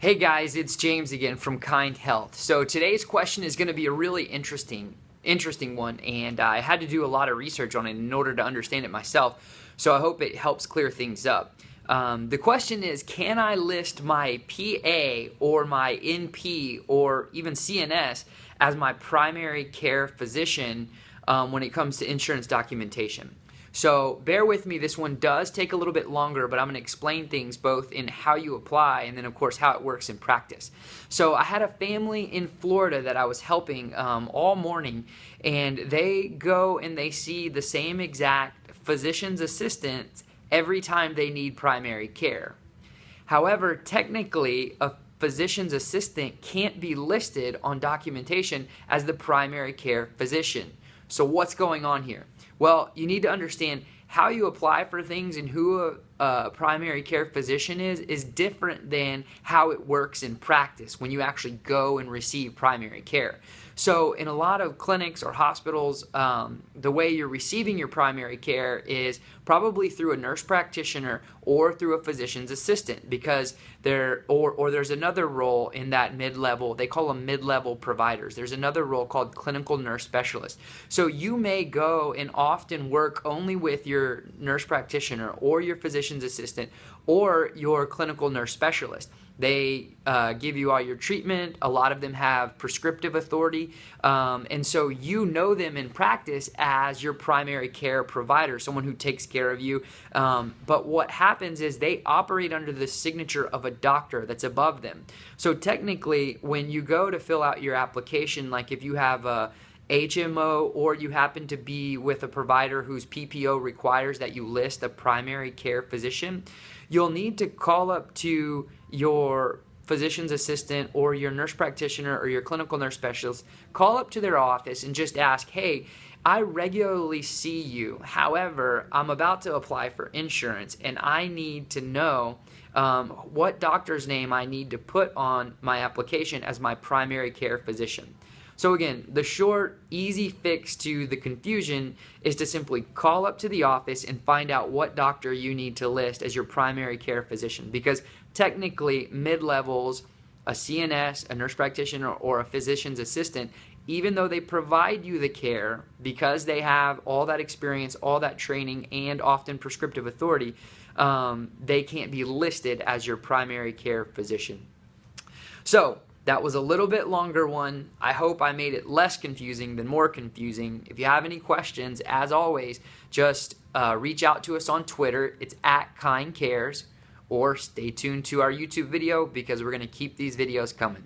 Hey guys, it's James again from KindHealth. So today's question is going to be a really interesting one, and I had to do a lot of research on it in order to understand it myself. So I hope it helps clear things up. The question is, can I list my PA or my NP or even CNS as my primary care physician when it comes to insurance documentation? So bear with me, this one does take a little bit longer, but I'm going to explain things both in how you apply and then of course how it works in practice. So I had a family in Florida that I was helping all morning, and they go and they see the same exact physician's assistant every time they need primary care. However, technically a physician's assistant can't be listed on documentation as the primary care physician. So what's going on here? Well, you need to understand how you apply for things and who a primary care physician is different than how it works in practice when you actually go and receive primary care. So in a lot of clinics or hospitals, the way you're receiving your primary care is probably through a nurse practitioner or through a physician's assistant, because there's another role in that mid-level. They call them mid-level providers. There's another role called clinical nurse specialist. So you may go and often work only with your nurse practitioner or your physician's assistant or your clinical nurse specialist. They give you all your treatment. A lot of them have prescriptive authority. And so you know them in practice as your primary care provider, someone who takes care of you. But what happens is they operate under the signature of a doctor that's above them. So technically, when you go to fill out your application, like if you have a HMO or you happen to be with a provider whose PPO requires that you list a primary care physician, you'll need to call up to your physician's assistant or your nurse practitioner or your clinical nurse specialist, call up to their office and just ask, hey, I regularly see you. However, I'm about to apply for insurance and I need to know what doctor's name I need to put on my application as my primary care physician. So again, the short, easy fix to the confusion is to simply call up to the office and find out what doctor you need to list as your primary care physician. Because technically, mid-levels, a CNS, a nurse practitioner, or a physician's assistant, even though they provide you the care, because they have all that experience, all that training, and often prescriptive authority, they can't be listed as your primary care physician. So that was a little bit longer one. I hope I made it less confusing than more confusing. If you have any questions, as always, just reach out to us on Twitter. It's @KindCares, or stay tuned to our YouTube video because we're going to keep these videos coming.